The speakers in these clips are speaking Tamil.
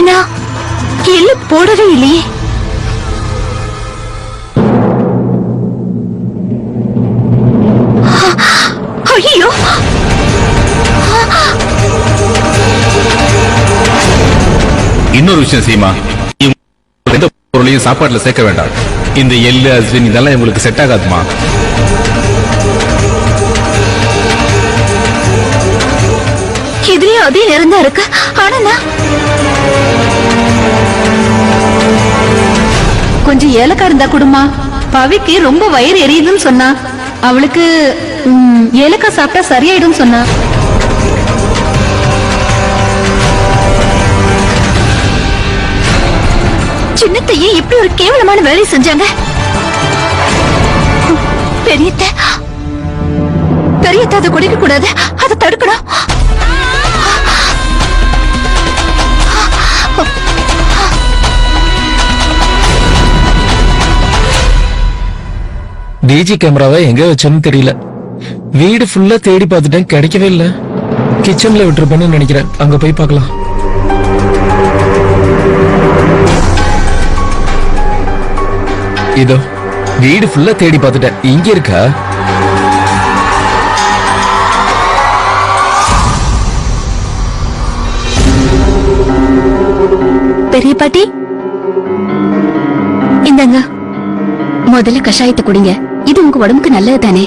ஆனா எள்ளு போடவே இல்லையே. ஐயோ, இன்னொரு விஷயம் சீமா, எந்த பொருளையும் சாப்பாட்டுல சேர்க்க வேண்டாம். இந்த எள்ளு அஸ்வின் இதெல்லாம் உங்களுக்கு செட் ஆகாதுமா. இதுலயும் அதே நேரம் தான் இருக்கு. ஆனா நான் கொஞ்சம் ஏலக்காய் இருந்தா கொடுமா. பவிக்கு ரொம்ப வயிறு எரியுதுன்னு சொன்னா. அவளுக்கு ஏலக்காய் சாப்பிட்டா சரியாயிடும் சொன்னா. சின்னத்தையே எப்படி ஒரு கேவலமான வேலையை செஞ்சாங்க. பெரியத்த அதை குடிக்க கூடாது, அதை தடுக்கணும். டிஜி கேமராவை எங்க வச்சோன்னு தெரியல. வீடு ஃபுல்லா தேடி பார்த்துட்டேன், கிடைக்கவே இல்ல. கிச்சன்ல விட்டுருப்பேன்னு நினைக்கிறேன். அங்க போய் பார்க்கலாம். இதோ வீடு ஃபுல்லா தேடி பார்த்துட்டேன், இங்க இருக்கா? பெரிய பாட்டி, இந்தாங்க முதல்ல கஷாயத்தை குடிங்க. இது உங்க உடம்புக்கு நல்லது தானே.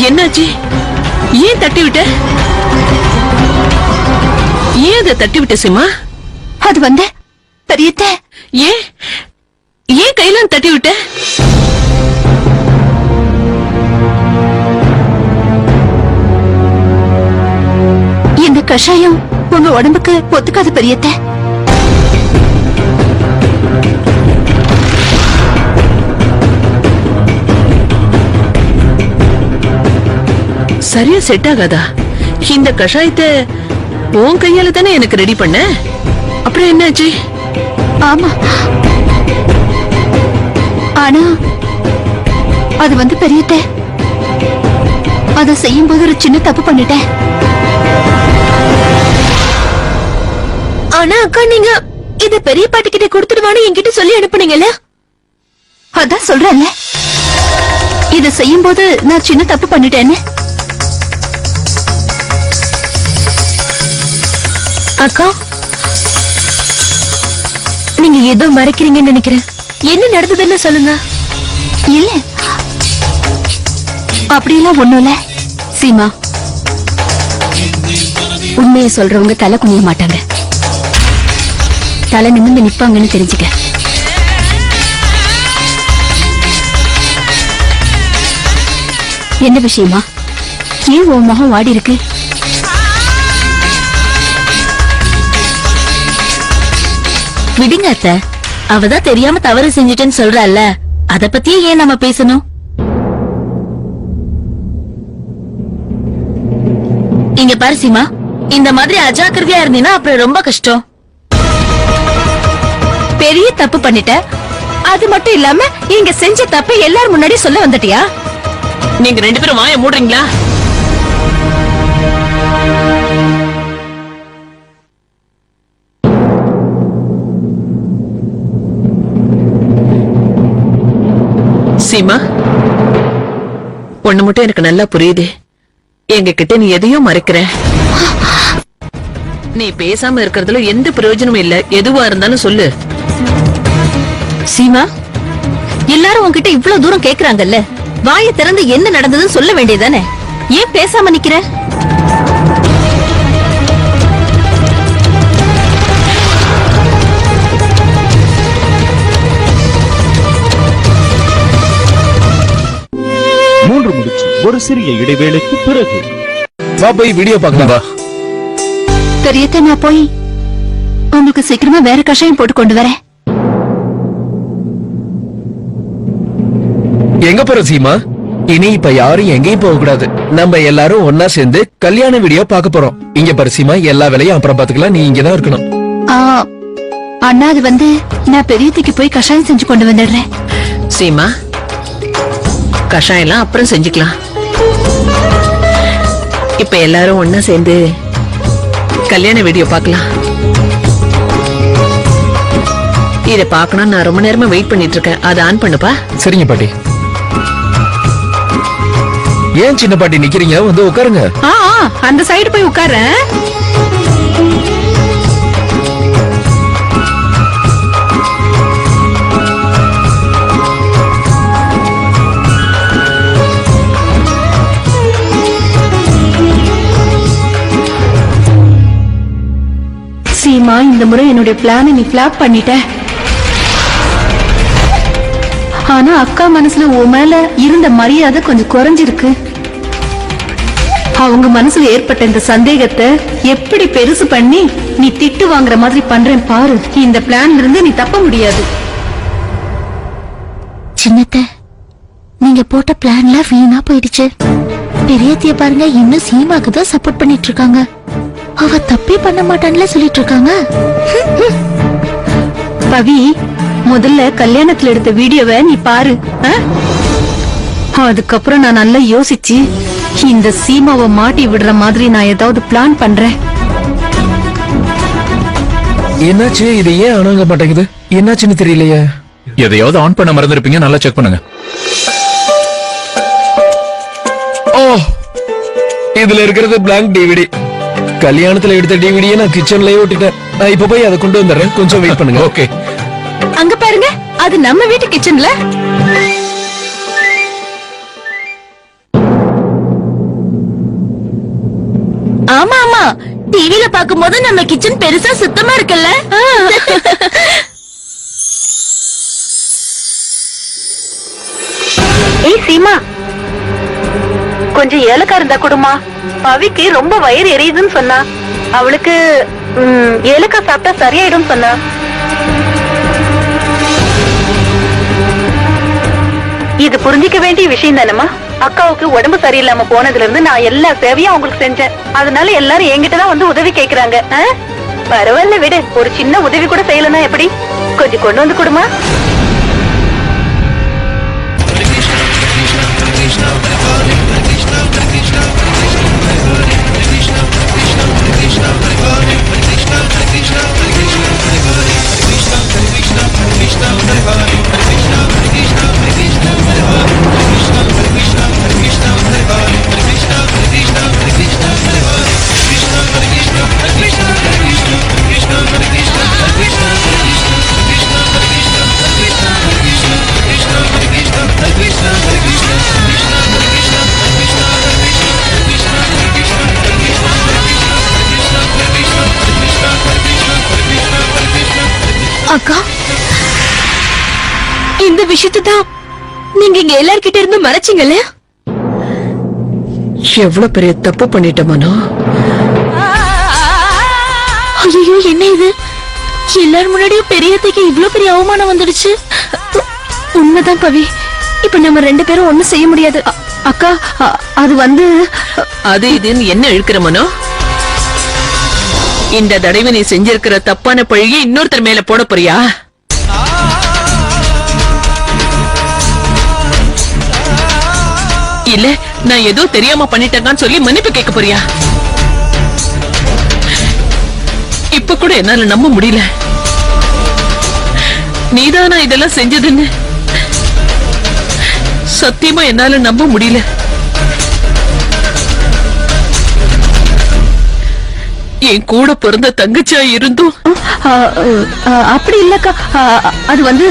என்னாச்சு? ஏன் தட்டி விட்ட? ஏன் அதை தட்டி விட்ட சீமா? அது வந்து பெரியத்த, ஏன் கையில தட்டி விட்ட? இந்த கஷாயம் உங்க உடம்புக்கு ஒத்துக்காது பெரியத்த. சரியா செட் ஆகாதா? இந்த கஷாயத்தை உன் கையால தானே எனக்கு ரெடி பண்ண. அப்புறம் என்னாச்சு? ஆமா, ஆனா அது வந்து பெரியத்த, அதை செய்யும் போது ஒரு சின்ன தப்பு பண்ணிட்டேன். ஆனா அக்கா, நீங்க இத பெரிய பாட்டி கிட்ட கொடுத்துடுவான்னு என்கிட்ட சொல்லி அனுப்புனீங்கல்ல. அதான் சொல்றேன்ல, இத செய்யும் போது நான் சின்ன தப்பு பண்ணிட்டேன்னு. அக்கா, நீங்க ஏதோ மறைக்கிறீங்கன்னு நினைக்கிறேன். என்ன நடந்ததுன்னு சொல்லுங்க. இல்ல, அப்படியெல்லாம் ஒண்ணும் இல்ல. சீமா, உண்மையை சொல்றவங்க தலை குனிய மாட்டாங்க, தலை நிமிர்ந்து நிப்பாங்கன்னு தெரிஞ்சுக்க. என்ன விஷயமா? ஏன் உன் முகம் வாடி இருக்கு? விடுங்க அத்த, அவதான் தெரியாம தவறு செஞ்சிட்டேன்னு சொல்றாள்ல, அத பத்தியே ஏன் நம்ம பேசணும்? இங்க பாரு சீமா, இந்த மாதிரி அஜாக்கிரதையா இருந்தீங்கன்னா அப்புறம் ரொம்ப கஷ்டம். பெரிய தப்பு பண்ணிட்ட. அது மட்டும் இல்லாம இங்க செஞ்ச தப்பு எல்லாரும் முன்னாடி சொல்ல வந்துட்டியா? நீங்க ரெண்டு பேரும் வாயை மூடுறீங்களா? சீமா, ஒண்ணு மட்டும் எனக்கு நல்லா புரியுது. எங்க கிட்ட நீ எதையும் மறைக்கிற. நீ பேசாம இருக்கிறதுல எந்த பிரயோஜனமும் இல்ல. எதுவா இருந்தாலும் சொல்லு. சீமா, எல்லாரும் உன்கிட்ட இவ்வளவு தூரம் கேக்குறாங்கல்ல, வாயை திறந்து என்ன நடந்ததுன்னு சொல்ல வேண்டியதானே? ஏன் பேசாம நிக்கிற? மூன்று முடிச்சு ஒரு சிறிய இடைவேளைக்கு பிறகு வா போய் வீடியோ பார்க்கலாம் வா. பெரியத்த நான் போய் உங்களுக்கு சீக்கிரமா வேற கஷாயம் போட்டு கொண்டு வரேன். எங்க போற சீமா? இனி இப்ப யாரும் எங்கேயும் போக கூடாது. நம்ம எல்லாரும் ஒன்னா சேர்ந்து கல்யாண வீடியோ பார்க்க போறோம். இங்க பாரு சீமா, எல்லா வேலையும் அப்புறம் பாத்துக்கலாம். நீ இங்கதான் இருக்கணும். ஆ, அண்ணா அது வந்து நான் பெரியத்துக்கு போய் கஷாயம் செஞ்சு கொண்டு வந்துடுறேன். சீமா, கஷாயம் எல்லாம் அப்புறம் செஞ்சுக்கலாம். இப்ப எல்லாரும் ஒன்னா சேர்ந்து கல்யாண வீடியோ பார்க்கலாம். இத பார்க்கணும், நான் ரொம்ப நேரமா வெயிட் பண்ணிட்டு இருக்கேன். அதை ஆன் பண்ணுப்பா. சரிங்க பாட்டி. ஏன் சின்ன பாட்டி நிக்கிறீங்க? வந்து உட்காருங்க. அந்த சைடு போய் உட்கார்றேன். சீமா, இந்த முறை என்னுடைய பிளானை நீ பிளாப் பண்ணிட்ட. ஆனா அக்கா மனசுல உன் மேல இருந்த மரியாதை கொஞ்சம் குறைஞ்சிருக்கு. அவங்க மனசுல ஏற்பட்ட இந்த சந்தேகத்தை எப்படி பெருசு பண்ணி நீ திட்டு வாங்குற மாதிரி பண்றேன் பாரு. இந்த பிளான்ல இருந்து நீ தப்ப முடியாது. சின்னத்த, நீங்க போட்ட பிளான்லாம் வீணா போயிடுச்சு. பெரியத்திய பாருங்க, இன்னும் சீமாக்கு தான் சப்போர்ட் பண்ணிட்டு இருக்காங்க. அவ தப்பே பண்ண மாட்டான்ல சொல்லிட்டு இருக்காங்க. பவி, முதல்ல கல்யாணத்துல எடுத்த வீடியோவை நீ பாரு. அதுக்கப்புறம் நான் நல்லா யோசிச்சு இந்த சீமாவை மாட்டி விடுற மாதிரி நான் ஏதாவது பிளான் பண்றேன். என்னாச்சு? இது ஏன் அணங்க மாட்டேங்குது? என்னாச்சுன்னு தெரியலையே. எதையாவது ஆன் பண்ண மறந்துருப்பீங்க, நல்லா செக் பண்ணுங்க. ஓ, இதுல இருக்கிறது பிளாங்க் டிவிடி. கல்யாணத்துல எடுத்த டிவிடியை நான் கிச்சன்லயே விட்டுட்டேன். நான் இப்ப போய் அதை கொண்டு வந்துடுறேன். கொஞ்சம் வெயிட் பண்ணுங்க. ஓகே. அங்க பாருங்க, அது நம்ம வீட்டு கிச்சன்ல. ஆமா ஆமா, டிவில பாக்கும்போது நம்ம கிச்சன் பெருசா சுத்தமா இருக்குல்ல. ஏய் சீமா, கொஞ்சம் ஏலக்காய் இருந்தா கொடுமா. பவிக்கு ரொம்ப வயிறு எரியுதுன்னு சொன்னா. அவளுக்கு ஏலக்காய் சாப்பிட்டா சரியாயிடும் சொன்னா. இது புரிஞ்சிக்க வேண்டிய விஷயம் தானேமா. அக்காவுக்கு உடம்பு சரியில்லாம போனதுல இருந்து நான் எல்லா சேவையும் அவங்களுக்கு செஞ்சேன். அதனால எல்லாரும் என்கிட்டதான் வந்து உதவி கேக்குறாங்க. பரவாயில்ல விடு, ஒரு சின்ன உதவி கூட செய்யலன்னா எப்படி? கொஞ்சம் கொண்டு வந்து கொடுமா. அக்கா, இந்த விஷயத்தை தான் நீங்க இங்க எல்லார்கிட்ட இருந்து மறைச்சிங்கல்ல. எவ்வளவு பெரிய தப்பு பண்ணிட்ட மனோ. ஐயோ, என்ன இது? எல்லாரும் முன்னாடியும் பெரியத்தைக்கு இவ்ளோ பெரிய அவமானம் வந்துடுச்சு. உண்மைதான் பவி, இப்ப நம்ம 2 பேரும் ஒண்ணும் செய்ய முடியாது. அக்கா, அது வந்து அது இதுன்னு என்ன இழுக்கிற மனோ? இந்த தடவை நீ செஞ்சிருக்கிற தப்பான பழியை இன்னொருத்தர் மேல போட போறியா? இல்ல நான் ஏதோ தெரியாம பண்ணிட்டேன்னு சொல்லி மன்னிப்பு கேட்க போறியா? இப்ப கூட என்னால நம்ப முடியல. நீதானா இதெல்லாம் செஞ்சதுன்னு சத்தியமா என்னால நம்ப முடியல. என் கூட பிறந்த தங்கச்சியா இருந்தும் அப்படி இல்லக்கா. அது வந்து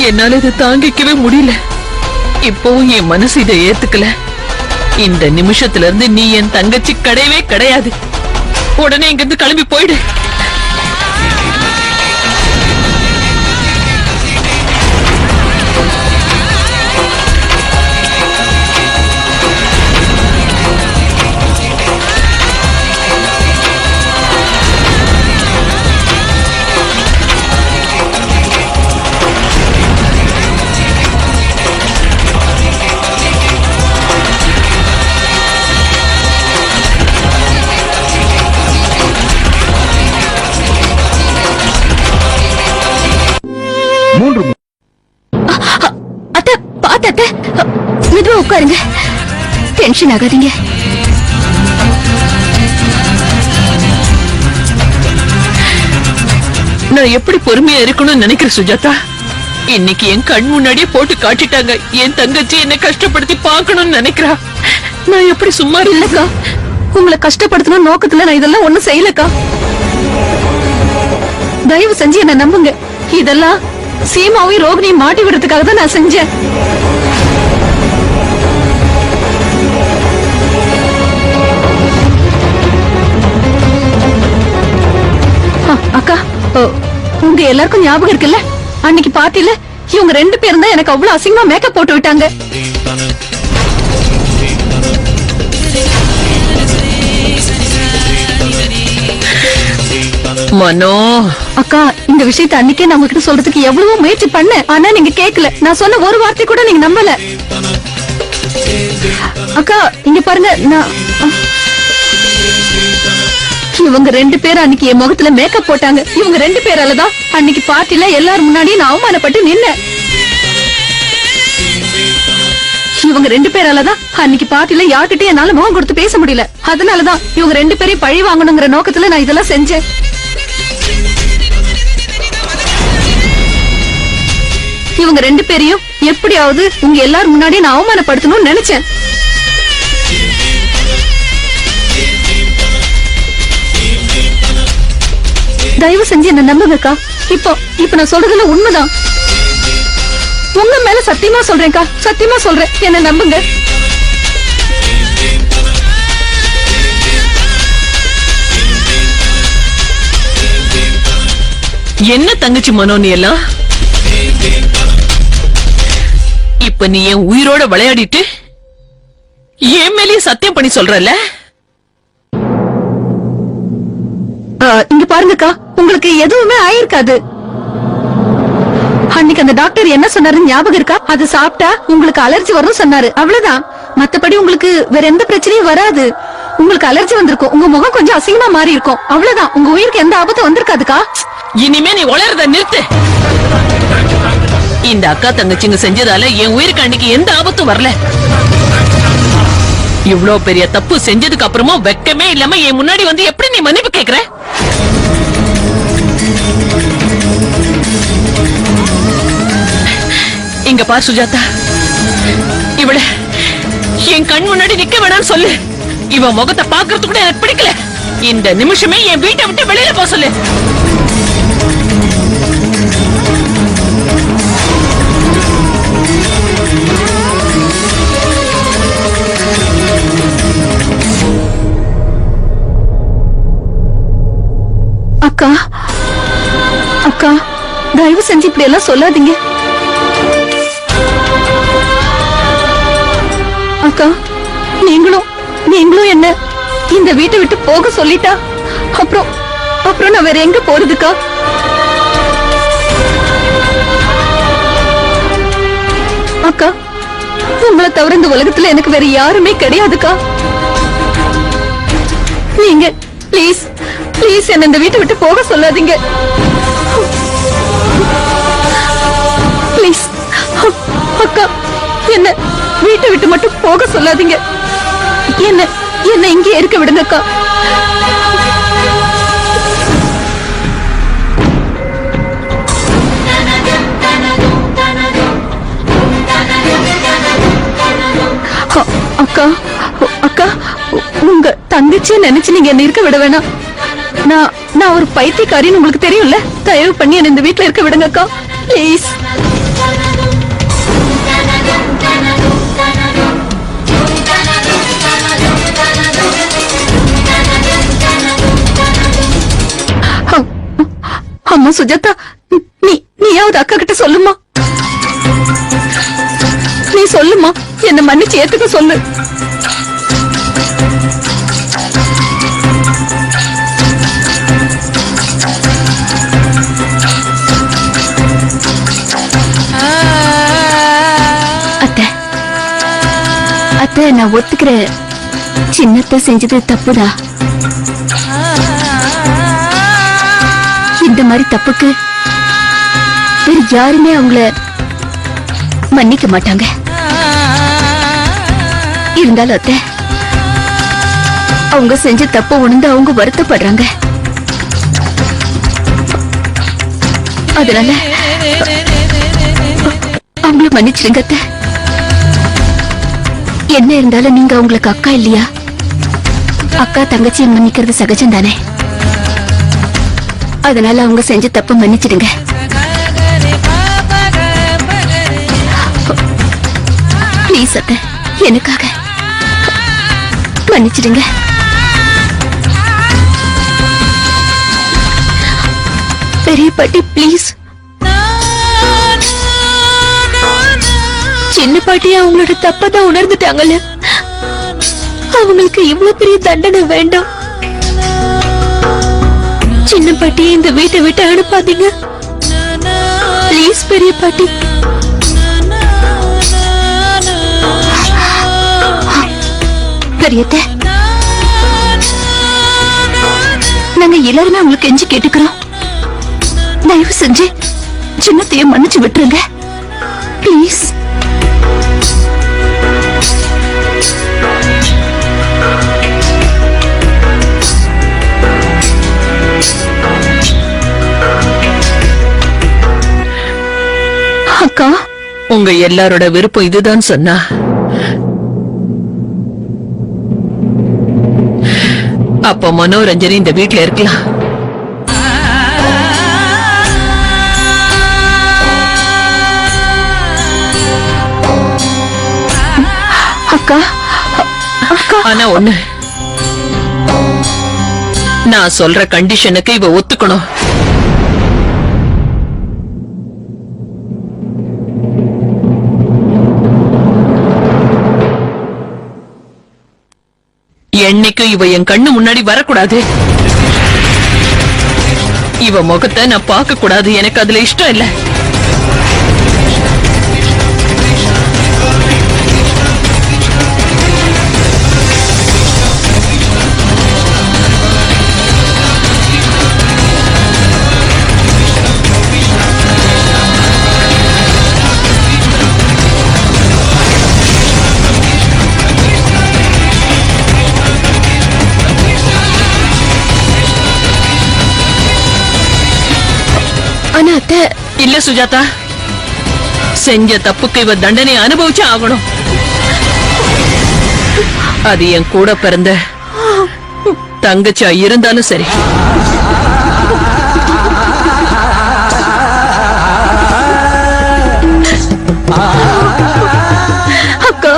என்னால இதை தாங்கிக்கவே முடியல. இப்பவும் என் மனசு இதை ஏத்துக்கல. இந்த நிமிஷத்துல இருந்து நீ என் தங்கச்சி கிடையவே கிடையாது. உடனே இங்க இருந்து கிளம்பி போயிடு. அத்தை பாத்து அத்தை, மெதுவா உட்காருங்க, டென்ஷன் ஆகாதீங்க. நான் எப்படி பொறுமையா இருக்கணும்னு நினைக்கிறேன் சுஜாதா. இன்னைக்கு என் கண் முன்னாடியே போட்டு காட்டிட்டாங்க. என் தங்கச்சி என்ன கஷ்டப்படுத்தி பார்க்கணும்னு நினைக்கிறா. நான் எப்படி சும்மா இல்லக்கா, உங்களை கஷ்டப்படுத்தணும் நோக்கத்துல நான் இதெல்லாம் ஒண்ணும் செய்யலக்கா. தயவு செஞ்சு என்ன நம்புங்க. இதெல்லாம் சீமாவையும் ரோகிணியும் மாட்டி விடுறதுக்காக தான் நான் செஞ்சேன். அக்கா, உங்க எல்லாருக்கும் ஞாபகம் இருக்குல்ல, அன்னைக்கு பார்ட்டில இவங்க 2 பேரும் தான் எனக்கு அவ்வளவு அசிங்கமா மேக்கப் போட்டு விட்டாங்க. மனோ, அக்கா, இந்த விஷயத்தை அன்னைக்கே நான் உங்ககிட்ட சொல்றதுக்கு எவ்வளவோ முயற்சி பண்ணேன். ஆனா நீங்க கேட்கல. நான் சொன்ன ஒரு வார்த்தை கூட நீங்க நம்பல. அக்கா இங்க பாருங்க, நான் இவங்க 2 பேரும் அன்னைக்கு என் முகத்துல மேக்கப் போட்டாங்க. இவங்க 2 பேராலதான் அன்னைக்கு பார்ட்டில எல்லாரும் முன்னாடியும் நான் அவமானப்பட்டு நின்னேன். இவங்க 2 பேராலதான் அன்னைக்கு பார்ட்டில யார்கிட்டயும் என்னால முகம் கொடுத்து பேச முடியல. அதனாலதான் இவங்க 2 பேரையும் பழி வாங்கணுங்கிற நோக்கத்துல நான் இதெல்லாம் செஞ்சேன். இவங்க 2 பேரையும் எப்படியாவது உங்க எல்லாரும் முன்னாடி நான் அவமானப்படுத்தணும்னு நினைச்சேன். தயவு செஞ்சு என்ன நம்புங்கக்கா. இப்ப நான் சொல்றதுல உண்மைதான். உங்க மேல சத்தியமா சொல்றேன்க்கா, சத்தியமா சொல்றேன், என்ன நம்புங்க. என்ன தங்கச்சி மனோ நீ எல்லாம்? இப்ப நீ என் உயிரோட விளையாடிட்டு என் மேலேயே சத்தியம் பண்ணி சொல்றல? இங்க பாருங்கக்கா, உங்களுக்கு எதுவுமே ஆயிருக்காது. அன்னைக்கு அந்த டாக்டர் என்ன சொன்னாரு ஞாபகம் இருக்கா? அது சாப்பிட்டா உங்களுக்கு அலர்ஜி வரும் சொன்னாரு. அவ்வளவுதான். மத்தபடி உங்களுக்கு வேற எந்த பிரச்சனையும் வராது. உங்களுக்கு அலர்ஜி வந்திருக்கும், உங்க முகம் கொஞ்சம் அசிங்கமா மாறி இருக்கும், அவ்வளவுதான். உங்க உயிருக்கு எந்த ஆபத்தும் வந்திருக்காதுக்கா. இனிமே நீ உளறத நிறுத்து. இந்த அக்கா தங்கச்சிங்க செஞ்சதால என் உயிருக்கு அன்னைக்கு எந்த ஆபத்தும் வரல. இவ்ளோ பெரிய தப்பு செஞ்சதுக்கு அப்புறமும் வெக்கமே இல்லாம என் முன்னாடி வந்து எப்படி நீ மன்னிப்பு கேக்குற? இங்க பார் சுஜாதா, இவள என் கண் முன்னாடி நிக்க வேணாம்னு சொல்லு. இவ முகத்தை பாக்குறது கூட எனக்கு பிடிக்கல. இந்த நிமிஷமே என் வீட்டை விட்டு வெளியில போக சொல்லு. அக்கா, அக்கா, தயவு செஞ்சு இப்படி எல்லாம் சொல்லாதீங்க. அக்கா, நீங்களும் என்ன இந்த வீட்டை விட்டு போக சொல்லிட்டா அப்புறம் நான் வேற எங்க போறதுக்கா? அக்கா, உங்களை தவிர இந்த உலகத்துல எனக்கு வேற யாருமே கிடையாதுக்கா. நீங்க ப்ளீஸ் ப்ளீஸ் என்ன இந்த வீட்டை விட்டு போக சொல்லாதீங்க. ப்ளீஸ் அக்கா, என்ன வீட்டை விட்டு மட்டும் போக சொல்லாதீங்க. என்ன இங்கே இருக்க விடுங்க அக்கா. அக்கா, அக்கா, உங்க தங்கச்சியை நினைச்சு நீங்க என்ன இருக்க விட வேணாம். நான் ஒரு பைத்தியக்காரின்னு உங்களுக்கு தெரியும்ல. தயவு பண்ணி என்ன இந்த வீட்டுல இருக்க விடுங்க அக்கா, ப்ளீஸ். அம்மா சுஜாதா, நீயாவது அக்கா கிட்ட சொல்லுமா. நீ சொல்லுமா, என்ன மன்னிச்சு ஏத்துக்க சொல்லு. அத்தை, நான் ஒத்துக்கிறேன். சின்னத்தை செஞ்சது தப்புடா. இந்த மாதிரி தப்புக்கு வேற யாருமே அவங்கள மன்னிக்க மாட்டாங்க. இருந்தாலும் அத்தை, அவங்க செஞ்ச தப்பு உணர்ந்து அவங்க வருத்தப்படுறாங்க. அதனால அவங்கள மன்னிச்சிருங்க அத்தை. என்ன இருந்தாலும் நீங்க அவங்களுக்கு அக்கா இல்லையா? அக்கா தங்கச்சியை மன்னிக்கிறது சகஜம் தானே. அதனால அவங்க செஞ்ச தப்பு மன்னிச்சிடுங்க. ப்ளீஸ் அத்தை, எனக்காக மன்னிச்சிடுங்க. பெரிய பாட்டி ப்ளீஸ். சின்ன பாட்டி அவங்களோட தப்பதான் உணர்ந்துட்டாங்கல்ல, அவங்களுக்கு இவ்வளவு பெரிய தண்டனை வேண்டாம். சின்ன பாட்டி இந்த வீட்டை விட்டு அனுப்பாதீங்க ப்ளீஸ் பெரிய பாட்டி. பெரியத்த, நாங்க எல்லாருமே உங்களுக்கு கெஞ்சி கேட்டுக்கிறோம். தயவு செஞ்சு சின்னத்தைய மன்னிச்சு விட்டுருங்க ப்ளீஸ். அக்கா, உங்க எல்லாரோட விருப்பம் இதுதான் சொன்னா அப்ப மனோரஞ்சனி இந்த வீட்டுல இருக்கலாம். அக்கா, ஆனா ஒண்ணு, நான் சொல்ற கண்டிஷனுக்கு இவ ஒத்துக்கணும். என்னைக்கும் இவ என் கண்ணு முன்னாடி வரக்கூடாது. இவ முகத்தை நான் பார்க்க கூடாது. எனக்கு அதுல இஷ்டம் இல்ல. இல்ல சுஜாதா, செஞ்ச தப்புக்கு இவ தண்டனை அனுபவிச்சு ஆகணும். அது என் கூட பிறந்த தங்கச்சியா இருந்தாலும் சரி. அக்கா,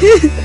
Oh